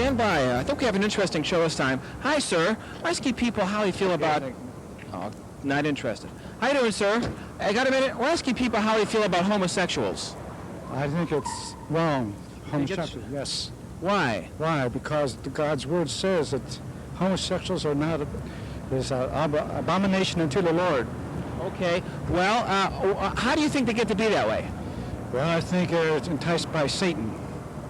stand by. I think we have an interesting show this time. Hi, sir. Ask you people how you feel about... Oh, not interested. How you doing, sir? I got a minute. We're asking people how they feel about homosexuals. I think it's wrong. Homosexual, yes. Why? Why? Because God's word says that homosexuals are not is an abomination unto the Lord. Okay. Well, how do you think they get to be that way? Well, I think it's enticed by Satan.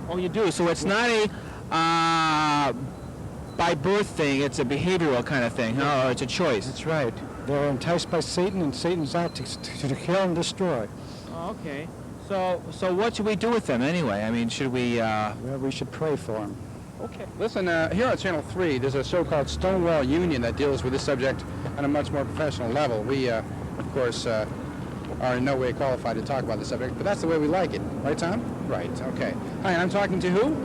Oh, you do. So it's not a by birth thing. It's a behavioral kind of thing, huh? Or it's a choice. That's right. They're enticed by Satan, and Satan's out to kill and destroy. Oh, okay. So what should we do with them anyway? I mean, should we... Well, we should pray for them. Okay. Listen, here on Channel 3, there's a show called Stonewall Union that deals with this subject on a much more professional level. We, of course, are in no way qualified to talk about the subject, but that's the way we like it. Right, Tom? Right. Okay. Hi, I'm talking to who?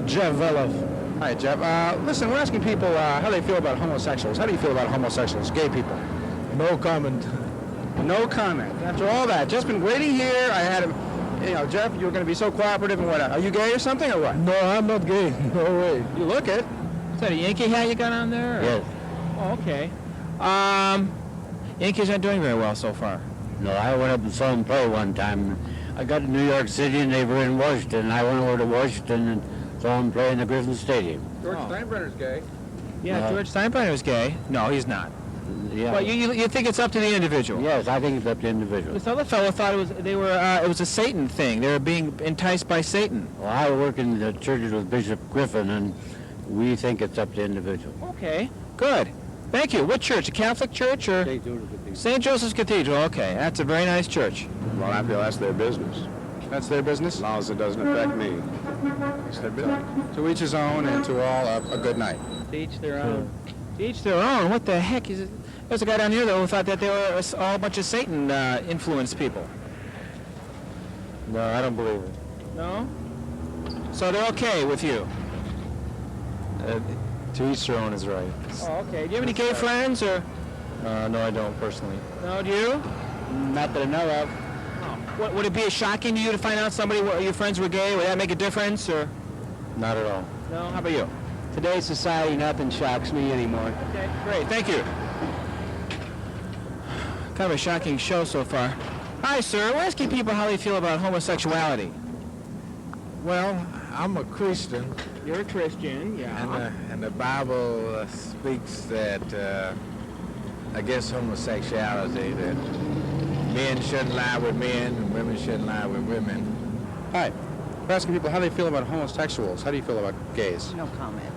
Jeff Veloff. Hi, Jeff. Listen, we're asking people how they feel about homosexuals. How do you feel about homosexuals, gay people? No comment. No comment. After all that, just been waiting here. I had him... You know, Jeff, you were going to be so cooperative and what? Are you gay or something, or what? No, I'm not gay. No way. You look it. Is that a Yankee hat you got on there? Or? Yes. Oh, okay. Yankees aren't doing very well so far. No, I went up and saw them play one time. I got to New York City and they were in Washington. I went over to Washington and saw them play in the Griffin Stadium. George Steinbrenner's gay. Yeah, George Steinbrenner's gay. No, he's not. Yeah. But you think it's up to the individual? Yes, I think it's up to individuals. This other fellow thought it was a Satan thing. They were being enticed by Satan. Well, I work in the churches with Bishop Griffin, and we think it's up to individuals. Okay, good. Thank you. What church? A Catholic church or? St. Joseph's Cathedral. Okay, that's a very nice church. Well, I feel that's their business. That's their business? As long as it doesn't affect me. It's their business. To each his own, and to all a good night. To each their own. To each their own. What the heck is it? There's a guy down here, though, who thought that they were all a bunch of Satan-influenced people. No, I don't believe it. No? So they're okay with you? To each their own is right. Oh, okay. Do you have any gay friends, or? No, I don't personally. No, do you? Not that I know of. What, would it be shocking to you to find out your friends were gay? Would that make a difference, or? Not at all. No? How about you? Today's society, nothing shocks me anymore. Okay, great. Thank you. Kind of a shocking show so far. Hi, sir. We're asking people how they feel about homosexuality. Well, I'm a Christian, You're a Christian, yeah. and the Bible speaks that against homosexuality, that men shouldn't lie with men and women shouldn't lie with women. Hi. We're asking people how they feel about homosexuals. How do you feel about gays? No comment.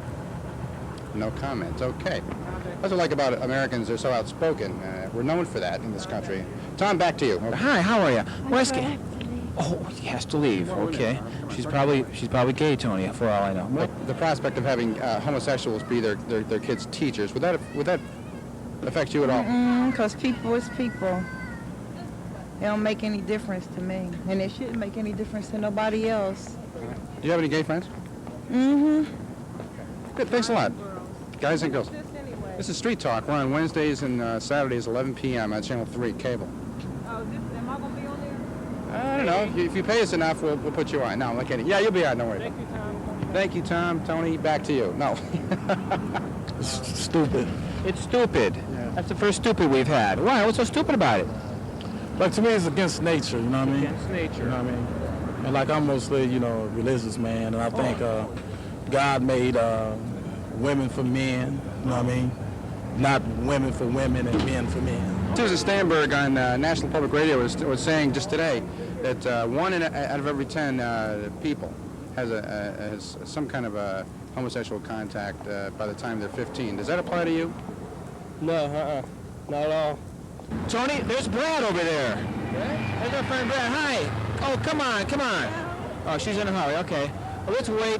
No comment. Okay. That's what I like about Americans. They're so outspoken. We're known for that in this country. Tom, back to you. Hi, how are you? We're asking... Oh, he has to leave. Okay. She's probably gay, Tony, for all I know. The prospect of having homosexuals be their kids' teachers, would that affect you at all? Because people is people. It don't make any difference to me. And it shouldn't make any difference to nobody else. Do you have any gay friends? Mm-hmm. Good, thanks a lot. Guys and girls. This is Street Talk. We're on Wednesdays and Saturdays, 11 p.m. on Channel 3 cable. Oh, am I going to be on there? I don't know. If you pay us enough, we'll put you on. No, I'm not kidding. Yeah, you'll be on. Don't worry. Thank you, Tom. Thank you, Tom. Tony, back to you. No. It's stupid. It's stupid. Yeah. That's the first stupid we've had. Why? What's so stupid about it? But to me, it's against nature, you know what I mean? Against nature. You know what I mean? And like, I'm mostly, a religious man, and I think God made women for men, you know what I mean? Not women for women and men for men. Susan Stamberg on National Public Radio was saying just today that 1 out of every 10 people has some kind of a homosexual contact by the time they're 15. Does that apply to you? No, not at all. Tony, there's Brad over there. There's our friend Brad. Hi. Oh, come on. Oh, she's in a hurry. Okay. Well, let's wait.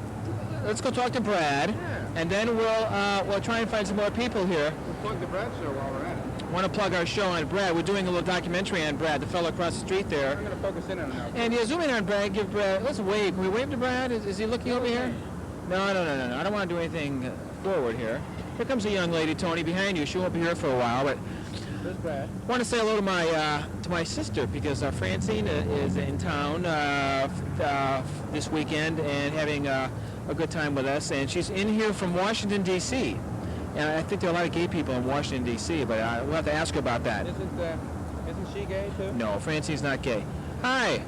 Let's go talk to Brad, and then we'll try and find some more people here. We'll plug the Brad show while we're at it. Want to plug our show on Brad. We're doing a little documentary on Brad, the fellow across the street there. I'm going to focus in on him. And yeah, zoom in on Brad. Give Brad. Let's wave. Can we wave to Brad? Is he looking over here? No. I don't want to do anything forward here. Here comes a young lady, Tony, behind you. She won't be here for a while, but I want to say hello to my sister because Francine is in town this weekend and having a good time with us, and she's in here from Washington, D.C. And I think there are a lot of gay people in Washington, D.C., but we'll have to ask her about that. Isn't she gay too? No, Francine's not gay. Hi.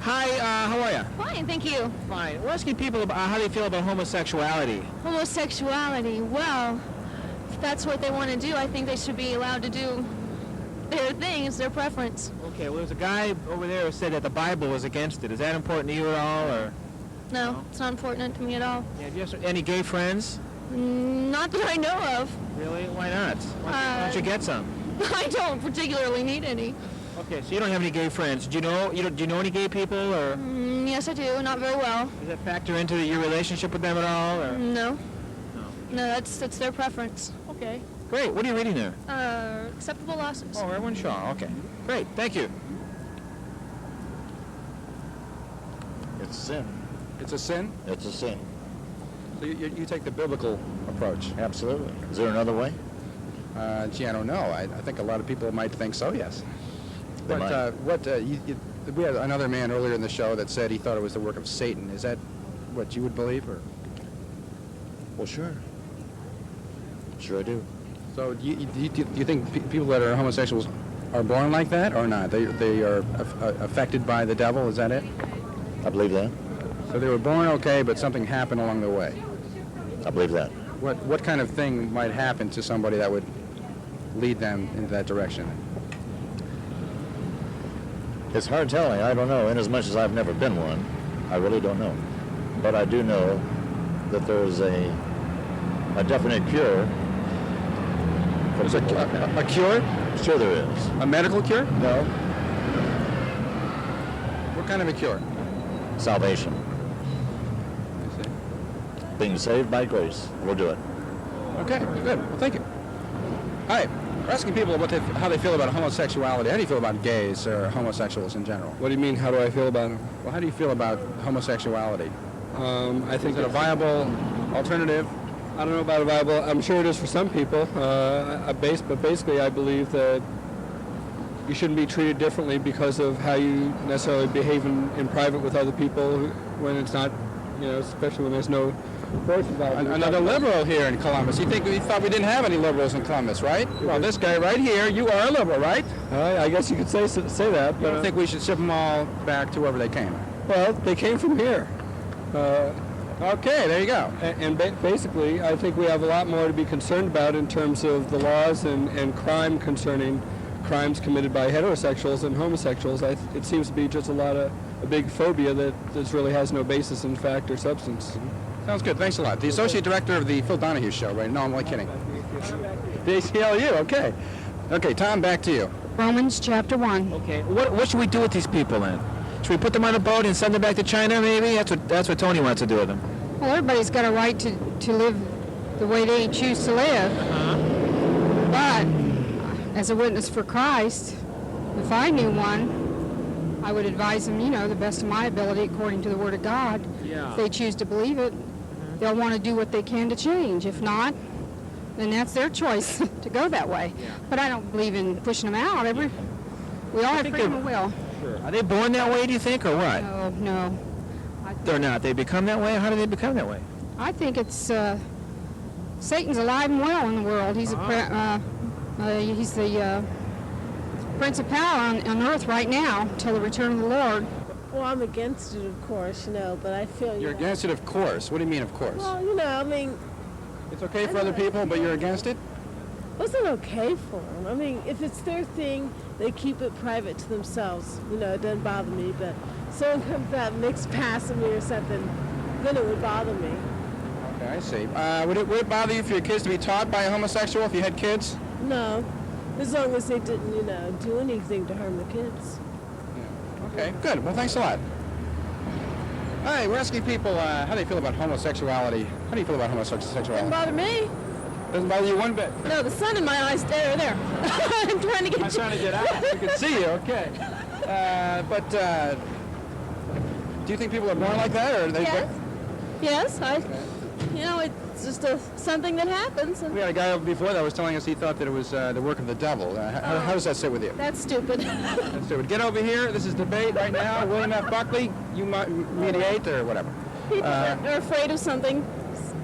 Hi, how are you? Fine, thank you. Fine. We're asking people about how they feel about homosexuality. Homosexuality, well, if that's what they want to do, I think they should be allowed to do their thing. It's their preference. Okay, well, there's a guy over there who said that the Bible was against it. Is that important to you at all, or? No, it's not important to me at all. Yeah, do you have any gay friends? Not that I know of. Really? Why not? Why don't you get some? I don't particularly need any. Okay, so you don't have any gay friends. Do you know any gay people, or Yes, I do. Not very well. does that factor into your relationship with them at all, or? No. No, that's their preference. Okay. Great. What are you reading there? Acceptable losses. Oh, Erwin Shaw. Okay. Great. Thank you. It's sin. It's a sin? It's a sin. So you take the biblical approach? Absolutely. Is there another way? Gee, I don't know. I think a lot of people might think so, yes. They But might. we had another man earlier in the show that said he thought it was the work of Satan. Is that what you would believe, or? Well, sure. Sure I do. So do you think people that are homosexuals are born like that or not? They are affected by the devil, is that it? I believe that. So they were born okay, but something happened along the way. I believe that. What kind of thing might happen to somebody that would lead them into that direction? It's hard telling. I don't know. Inasmuch as I've never been one, I really don't know. But I do know that there is a definite cure. There's a cure? Sure there is. A medical cure? No. What kind of a cure? Salvation. Being saved by grace will do it. Okay, good. Well, thank you. Hi. We're asking people how they feel about homosexuality. How do you feel about gays or homosexuals in general? What do you mean, how do I feel about them? Well, how do you feel about homosexuality? I think Is it a viable alternative? I don't know about a viable. I'm sure it is for some people. But basically, I believe that you shouldn't be treated differently because of how you necessarily behave in private with other people when it's not, especially when there's no force involved. Another liberal here in Columbus. You thought we didn't have any liberals in Columbus, right? Well, this guy right here, you are a liberal, right? I guess you could say that. You But don't think we should ship them all back to wherever they came? well, they came from here. Okay, there you go. And basically, I think we have a lot more to be concerned about in terms of the laws and crime concerning crimes committed by heterosexuals and homosexuals. It seems to be just a big phobia that really has no basis in fact or substance. Sounds good. Thanks a lot. The Associate Director of the Phil Donahue Show, right? No, I'm only kidding. The ACLU, okay. Okay, Tom, back to you. Romans chapter 1. Okay. What should we do with these people then? Should we put them on a boat and send them back to China? Maybe that's what Tony wants to do with them. Well, everybody's got a right to live the way they choose to live. But as a witness for Christ, if I knew one, I would advise them, the best of my ability according to the Word of God. Yeah. If they choose to believe it, they'll want to do what they can to change. If not, then that's their choice to go that way. Yeah. But I don't believe in pushing them out. We all have think freedom of will. Are they born that way, do you think, or what? No. They're not. They become that way? How do they become that way? I think it's Satan's alive and well in the world. He's he's the prince of power on earth right now till the return of the Lord. Well, I'm against it, of course, but I feel... You're against it, of course. What do you mean, of course? Well, It's okay for other people, but you're against it? It wasn't okay for them. If it's their thing, they keep it private to themselves. It doesn't bother me, but someone comes out and makes pass at me or something, then it would bother me. Okay, I see. Would it bother you for your kids to be taught by a homosexual if you had kids? No, as long as they didn't, do anything to harm the kids. Okay, good. Well, thanks a lot. All right, we're asking people how they feel about homosexuality. How do you feel about homosexuality? Doesn't bother me. Doesn't bother you one bit? No, the sun in my eyes, there. I'm trying to get I'm trying to get out. We can see you, okay. But do you think people are born like that, or are they... Yes, it's just something that happens. We had a guy before that was telling us he thought that it was the work of the devil. How does that sit with you? That's stupid. That's stupid. Get over here. This is debate right now. William F. Buckley, you mediate or whatever. People that are afraid of something,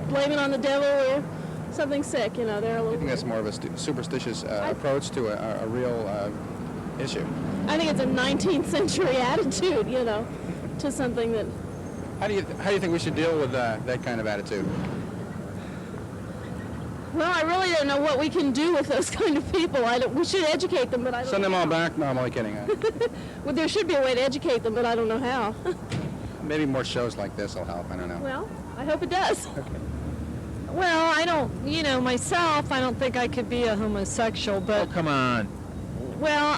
blame it on the devil or something sick. You know, they're a I little. think that's more of a superstitious approach to a real issue. I think it's a 19th century attitude. You know, to something that. How do you think we should deal with that kind of attitude? Well, I really don't know what we can do with those kind of people. We should educate them, but I don't. Send them know all how. back? No, I'm only kidding. Well, there should be a way to educate them, but I don't know how. Maybe more shows like this will help. I don't know. Well, I hope it does. Well, I don't, myself, I don't think I could be a homosexual, but... Oh, come on. Well,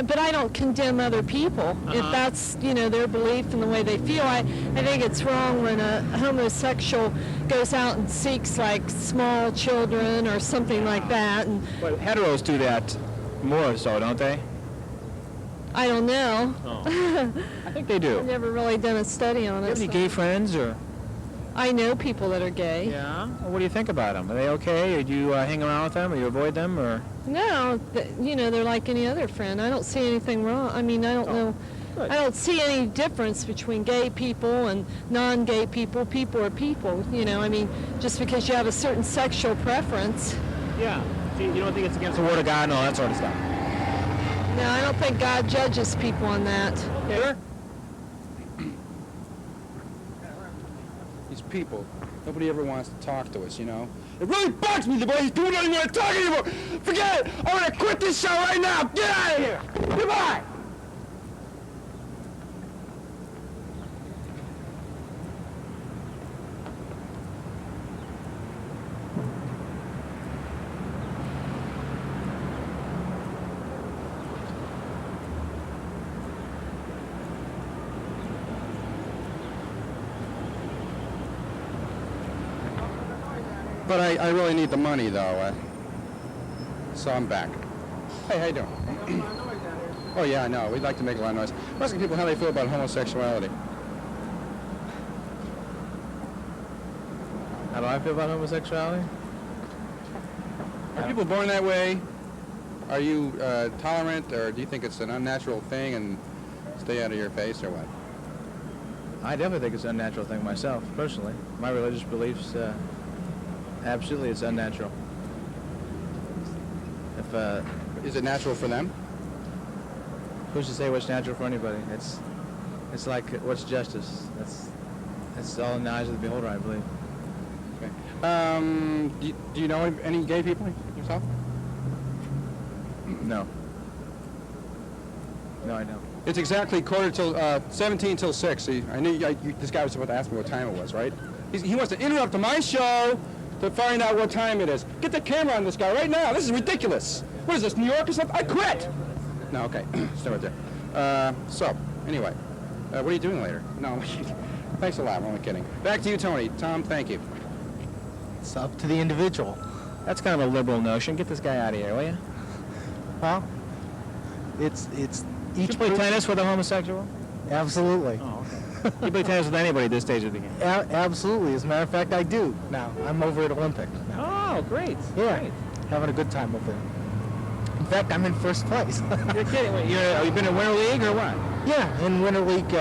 but I don't condemn other people. If that's, their belief and the way they feel. I think it's wrong when a homosexual goes out and seeks, like, small children or something like that. And But heteros do that more so, don't they? I don't know. Oh. I think they do. I've never really done a study on Do you it. have any so- gay friends, or? I know people that are gay. Yeah? Well, what do you think about them? Are they okay? Or do you hang around with them, or you avoid them, or? No, they're like any other friend. I don't see anything wrong. I mean, I don't know. Good. I don't see any difference between gay people and non-gay people. People are people, I mean, just because you have a certain sexual preference. Yeah. So you don't think it's against the word of God and all that sort of stuff? No, I don't think God judges people on that. Sure. These people, nobody ever wants to talk to us, It really bugs me the way these people don't even want to talk anymore. Forget it. I want to quit this show right now. Get out of here. Goodbye. But I really need the money, though. So I'm back. Hey, how you doing? Oh, yeah, I know. We'd like to make a lot of noise. We're asking people how they feel about homosexuality. How do I feel about homosexuality? Are people born that way? Are you tolerant, or do you think it's an unnatural thing and stay out of your face, or what? I definitely think it's an unnatural thing myself, personally. My religious beliefs, absolutely, it's unnatural. Is it natural for them? Who's to say what's natural for anybody? It's like what's justice. That's all in the eyes of the beholder, I believe. Okay. Do you know any gay people yourself? No. No, I don't. It's exactly 17 till 6. I knew this guy was about to ask me what time it was, right? He wants to interrupt my show to find out what time it is. Get the camera on this guy right now. This is ridiculous. What is this, New York or something? I quit! No, okay. Stay right there. So, anyway, what are you doing later? No, thanks a lot. I'm only kidding. Back to you, Tony. Tom, thank you. It's up to the individual. That's kind of a liberal notion. Get this guy out of here, will you? Well, it's You play tennis with a homosexual? Absolutely. Oh, okay. You play tennis with anybody at this stage of the game? Absolutely. As a matter of fact, I do. Now, I'm over at Olympic now. Oh, great. Yeah. Great. Having a good time over there. In fact, I'm in first place. You're kidding. Wait, you've been in Winter League or what? Yeah, in Winter League,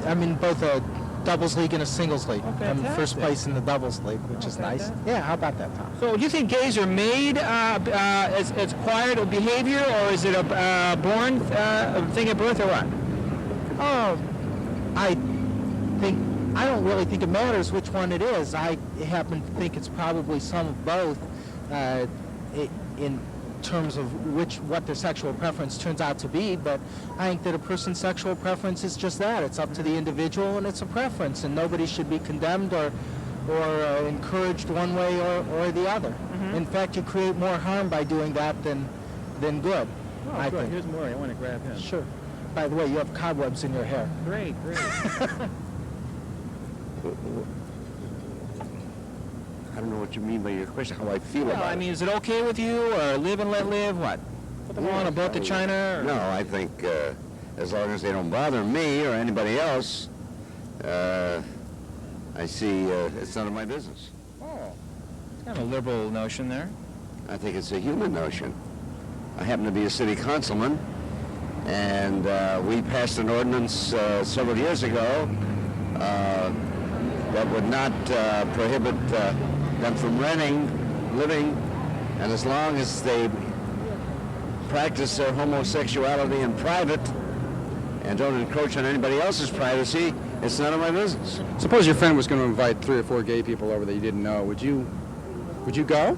I'm in both a doubles league and a singles league. Oh, I'm first fantastic. place in the doubles league, which is nice. fantastic. Yeah, how about that, Tom? So do you think gays are made as acquired behavior, or is it a born thing at birth, or what? Oh, I don't really think it matters which one it is. I happen to think it's probably some of both in terms of what their sexual preference turns out to be, but I think that a person's sexual preference is just that. It's up to the individual, and it's a preference, and nobody should be condemned or encouraged one way or the other. In fact, you create more harm by doing that than good. Oh, I good. think. Here's Maury. I want to grab him. Sure. By the way, you have cobwebs in your hair. Great, great. I don't know what you mean by your question, how I feel Well, about I it. mean, is it okay with you, or live and let live? What? Put them on a boat to China? Or? No, I think as long as they don't bother me or anybody else, I see it's none of my business. Oh, it's kind of a liberal notion there. I think it's a human notion. I happen to be a city councilman, and we passed an ordinance several years ago that would not prohibit them from renting, living, and as long as they practice their homosexuality in private and don't encroach on anybody else's privacy, it's none of my business. Suppose your friend was going to invite 3 or 4 gay people over that you didn't know. Would you go?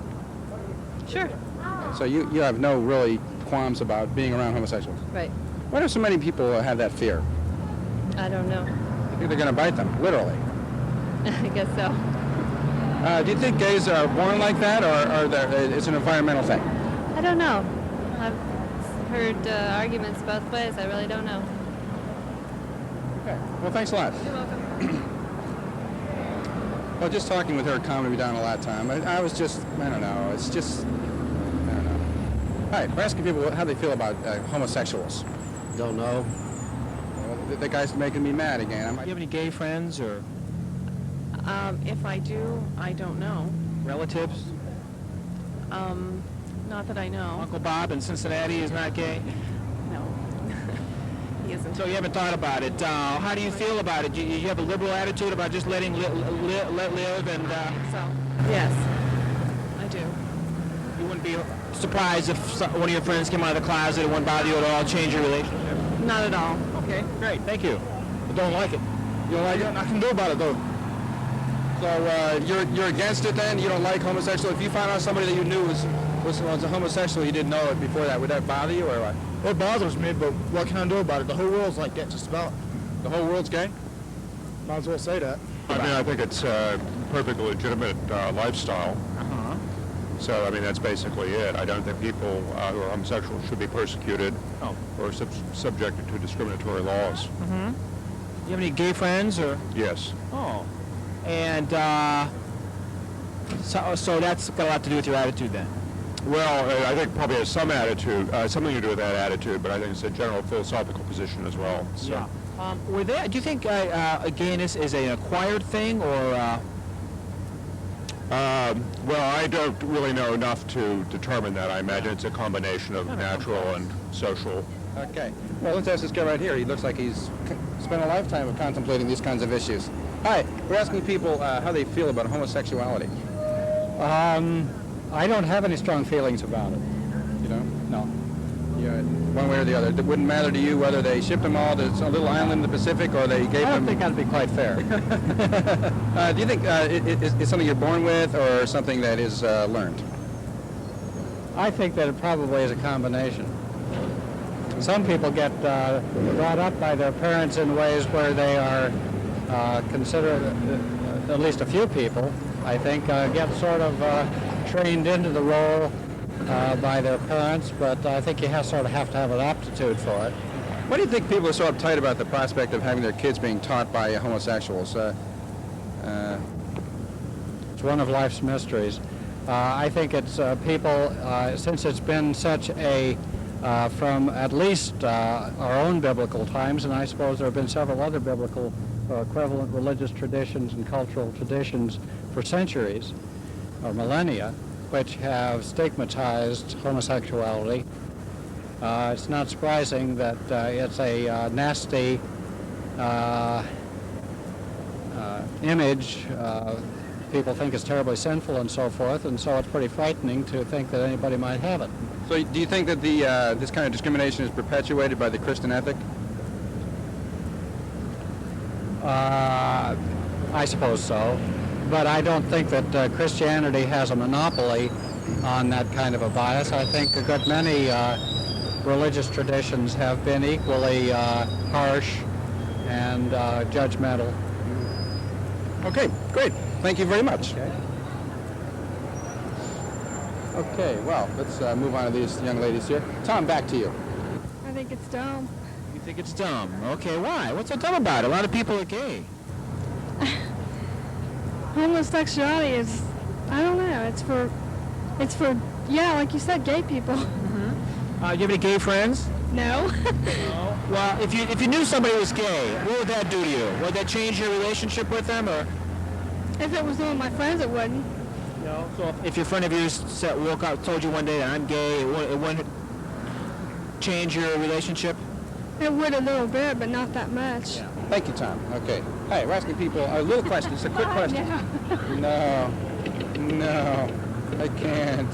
Sure. So you have no really qualms about being around homosexuals? Right. Why do so many people have that fear? I don't know. I think they're going to bite them, literally. I guess so. Do you think gays are born like that, or it's an environmental thing? I don't know. I've heard arguments both ways. I really don't know. Okay. Well, thanks a lot. You're welcome. Well, just talking with her calmed me down a lot of time. I was just, I don't know. It's just, I don't know. All right, we're asking people how they feel about homosexuals. Don't know. Well, the guy's making me mad again. Do you have any gay friends or If I do, I don't know. relatives? Not that I know. Uncle Bob in Cincinnati is not gay? No. He isn't. So you haven't thought about it. How do you feel about it? You have a liberal attitude about just letting let live and... So, yes, I do. You wouldn't be surprised if one of your friends came out of the closet, it wouldn't bother you at all, change your relationship? Not at all. Okay, great, thank you. I don't like it. You don't like it? Nothing to do about it, though. So you're against it then? You don't like homosexual? If you found out somebody that you knew was a homosexual, you didn't know it before that, would that bother you or what? It bothers me, but what can I do about it? The whole world's like that, just about. The whole world's gay? Might as well say that. I mean, I think it's a perfectly legitimate lifestyle. Uh-huh. So, I mean, that's basically it. I don't think people who are homosexual should be persecuted or subjected to discriminatory laws. Mm-hmm. You have any gay friends or? Yes. Oh. And so that's got a lot to do with your attitude then? Well, I think probably has some attitude, something to do with that attitude, but I think it's a general philosophical position as well. So. Yeah. Do you think gayness is an acquired thing or? Well, I don't really know enough to determine that. I imagine it's a combination of natural and social. Okay. Well, let's ask this guy right here. He looks like he's spent a lifetime of contemplating these kinds of issues. Hi. We're asking people how they feel about homosexuality. I don't have any strong feelings about it. You don't? No. Yeah, one way or the other. It wouldn't matter to you whether they shipped them all to a little island in the Pacific or they gave them... I don't think that'd be quite fair. Do you think it's something you're born with or something that is learned? I think that it probably is a combination. Some people get brought up by their parents in ways where they are considered, at least a few people, I think, get sort of trained into the role by their parents, but I think you sort of have to have an aptitude for it. Why do you think people are so uptight about the prospect of having their kids being taught by homosexuals? It's one of life's mysteries. I think it's people, since it's been such a, from at least our own biblical times, and I suppose there have been several other biblical equivalent religious traditions and cultural traditions for centuries or millennia, which have stigmatized homosexuality. It's not surprising that it's a nasty image. People think it's terribly sinful and so forth, and so it's pretty frightening to think that anybody might have it. So do you think that this kind of discrimination is perpetuated by the Christian ethic? I suppose so. But I don't think that Christianity has a monopoly on that kind of a bias. I think a good many religious traditions have been equally harsh and judgmental. Okay, great. Thank you very much. Okay, well, let's move on to these young ladies here. Tom, back to you. I think it's dumb. You think it's dumb? Okay, why? What's so dumb about it? A lot of people are gay. Homosexuality is, I don't know, it's for, yeah, like you said, gay people. Do you have any gay friends? No. No? Well, if you knew somebody was gay, what would that do to you? Would that change your relationship with them, or? If it was one of my friends, it wouldn't. No. So if your friend of yours woke up, told you one day that I'm gay, it wouldn't change your relationship? It would a little bit, but not that much. Thank you, Tom. Okay. Hey, we're asking people a little question. It's a quick question. No, I can't.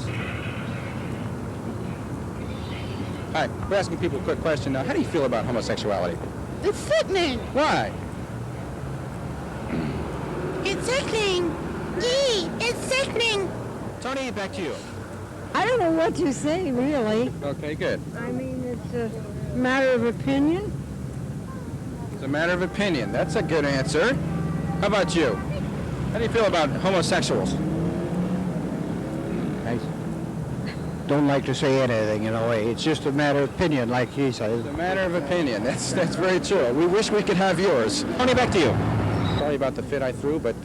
Hi, we're asking people a quick question. Now, how do you feel about homosexuality? It's sickening. Why? It's sickening. Gee, it's sickening. Tony, back to you. I don't know what to say, really. Okay, good. I mean, it's a matter of opinion. It's a matter of opinion. That's a good answer. How about you? How do you feel about homosexuals? I don't like to say anything in a way. It's just a matter of opinion, like he says. It's a matter of opinion. That's very true. We wish we could have yours. Tony, back to you. Sorry about the fit I threw, but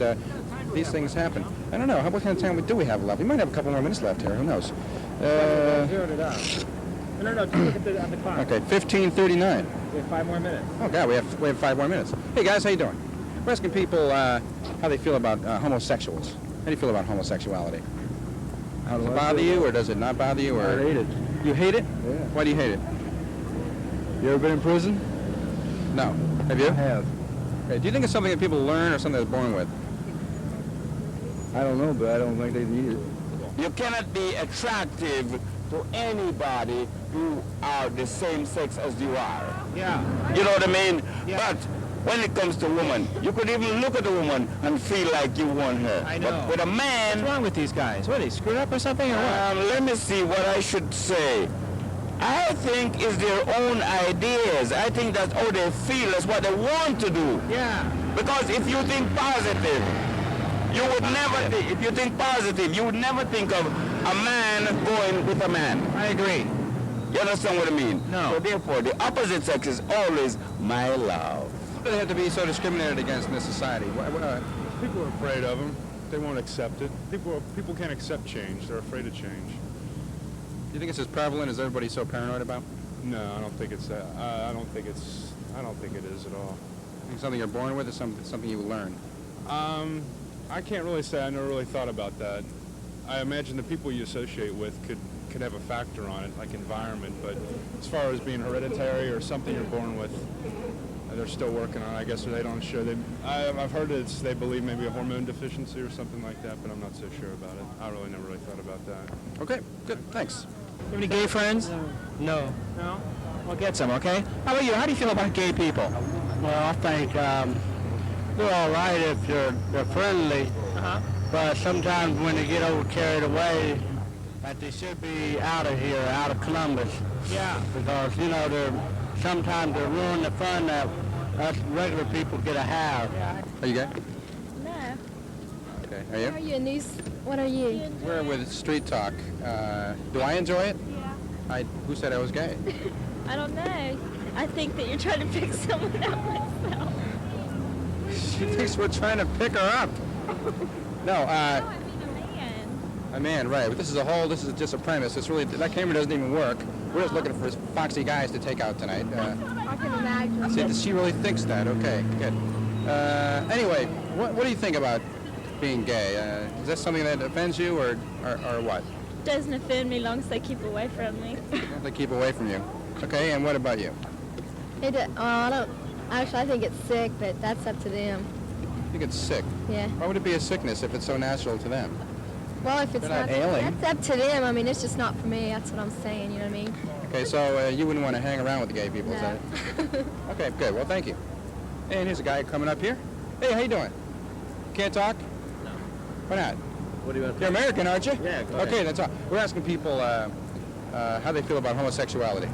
these things happen. I don't know. What kind of time do we have left? We might have a couple more minutes left here. Who knows? Zeroed it out. No, just look at the clock. Okay, 15:39. We have 5 more minutes. Oh God, we have 5 more minutes. Hey guys, how you doing? We're asking people how they feel about homosexuals. How do you feel about homosexuality? Does it bother you, or does it not bother you? Or I hate it. You hate it? Yeah. Why do you hate it? You ever been in prison? No. Have you? I have. Okay. Do you think it's something that people learn or something they're born with? I don't know, but I don't think they need it. You cannot be attractive to anybody who are the same sex as you are. Yeah. You know what I mean? Yeah. But when it comes to woman, you could even look at a woman and feel like you want her. I know. But with a man... What's wrong with these guys? What, they screwed up or something, or what? Let me see what I should say. I think it's their own ideas. I think that's how they feel. That's what they want to do. Yeah. Because if you think positive, you would never think, if you think positive, you would never think of a man going with a man. I agree. You understand what I mean? No. So therefore, the opposite sex is always my love. Why do they have to be so discriminated against in this society? People are afraid of them. They won't accept it. People can't accept change. They're afraid of change. Do you think it's as prevalent as everybody's so paranoid about? No, I don't think it's that. I don't think it is at all. I think something you're born with, or something you learn? I can't really say. I never really thought about that. I imagine the people you associate with could have a factor on it, like environment. But as far as being hereditary or something you're born with, they're still working on it. I guess they don't show. I've heard they believe maybe a hormone deficiency or something like that, but I'm not so sure about it. I really never really thought about that. Okay, good. Thanks. You have any gay friends? No. No? We'll get some, okay? How about you? How do you feel about gay people? Well, I think they're all right if they're friendly. Uh-huh. But sometimes when they get over carried away, that they should be out of here, out of Columbus. Yeah. Because, sometimes they ruin the fun that us regular people get to have. Are you gay? No. Okay. Are you? What are you, niece? What are you? We're with Street Talk. Do I enjoy it? Yeah. Who said I was gay? I don't know. I think that you're trying to pick someone out myself. She thinks we're trying to pick her up. No, I mean a man. a man, right. But this is just a premise. It's really, that camera doesn't even work. We're just looking for foxy guys to take out tonight. I can imagine. See, she really thinks that. Okay, good. Anyway, what do you think about being gay? Is that something that offends you, or what? Doesn't offend me long as they keep away from me. They keep away from you. Okay, and what about you? I don't. Actually, I think it's sick, but that's up to them. I think it's sick. Yeah. Why would it be a sickness if it's so natural to them? Well, if it's They're not ailing. that's up to them. I mean, it's just not for me. That's what I'm saying. You know what I mean? Okay, so you wouldn't want to hang around with the gay people, is that it? Okay, good. Well, thank you. And here's a guy coming up here. Hey, how you doing? Can't talk? No. Why not? What do you want to You're American, aren't you? Yeah, go ahead. Okay, that's all. We're asking people how they feel about homosexuality.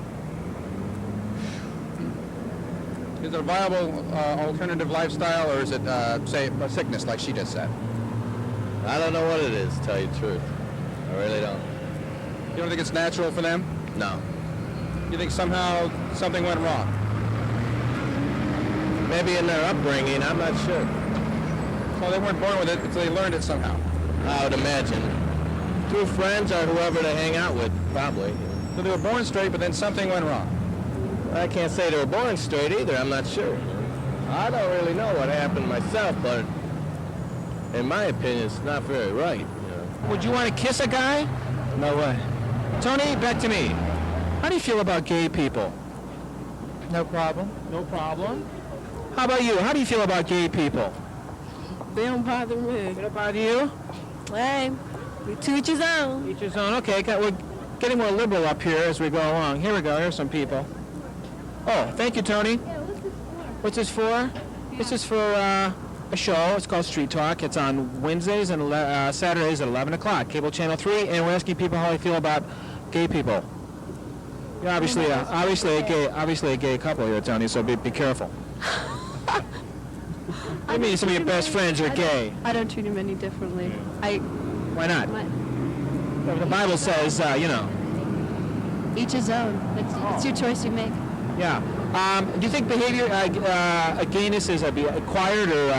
Is it a viable alternative lifestyle, or is it, say, a sickness like she just said? I don't know what it is, to tell you the truth. I really don't. You don't think it's natural for them? No. You think somehow something went wrong? Maybe in their upbringing, I'm not sure. So they weren't born with it, so they learned it somehow. I would imagine. Through friends or whoever they hang out with, probably. So they were born straight, but then something went wrong. I can't say they were born straight either. I'm not sure. I don't really know what happened myself, but in my opinion, it's not very right. Would you want to kiss a guy? No way. Tony, back to me. How do you feel about gay people? No problem. No problem. How about you? How do you feel about gay people? They don't bother me. They don't bother you? Hey, to each his own. Each his own. Okay, we're getting more liberal up here as we go along. Here we go. Here's some people. Oh, thank you, Tony. What's this for? This is for a show. It's called Street Talk. It's on Wednesdays and Saturdays at 11 o'clock. Cable Channel 3, and we're asking people how they feel about gay people. You're obviously a gay couple here, Tony. So be careful. I mean, some of your best friends are gay. I don't treat him any differently. Why not? The Bible says, you know. Each his own. It's your choice you make. Yeah. Do you think behavior, gayness is acquired or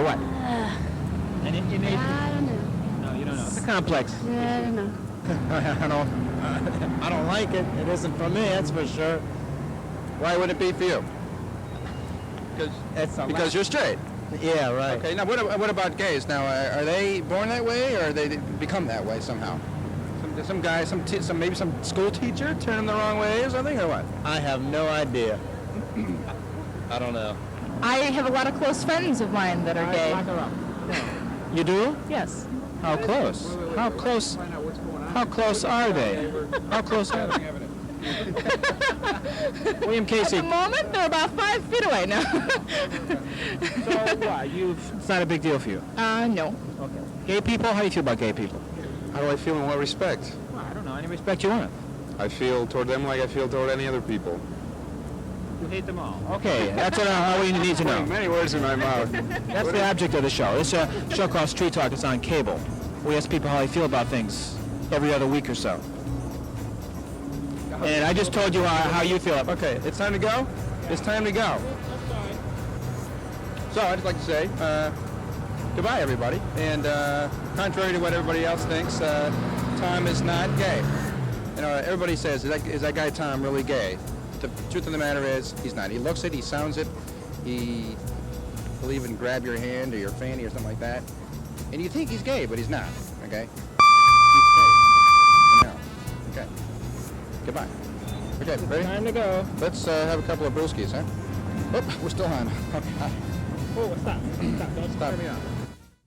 what? An innate? I don't know. No, you don't know. It's a complex. Yeah, I don't know. I don't like it. It isn't for me, that's for sure. Why would it be for you? Because you're straight. Yeah, right. Okay, now what about gays? Now, are they born that way, or they become that way somehow? Some guy, maybe some school teacher turn them the wrong way or something, or what? I have no idea. I don't know. I have a lot of close friends of mine that are gay. You do? Yes. How close? How close? How close are they? How close are they? William Casey. At the moment, they're about 5 feet away now. So what? It's not a big deal for you? No. Okay. Gay people? How do you feel about gay people? How do I feel in what respect? Well, I don't know. Any respect you want. I feel toward them like I feel toward any other people. You hate them all. Okay, that's all we need to know. Many words in my mouth. That's the object of the show. It's a show called Street Talk. It's on cable. We ask people how they feel about things every other week or so. And I just told you how you feel. Okay, it's time to go? It's time to go. So I'd just like to say goodbye, everybody. And contrary to what everybody else thinks, Tom is not gay. You know, everybody says, is that guy Tom really gay? The truth of the matter is, he's not. He looks it, he sounds it, he'll even grab your hand or your fanny or something like that. And you think he's gay, but he's not, okay? He's gay. No. Okay. Goodbye. Okay, ready? Time to go. Let's have a couple of brewskis, huh? Oh, we're still on. Okay. Oh, stop. Don't turn me on.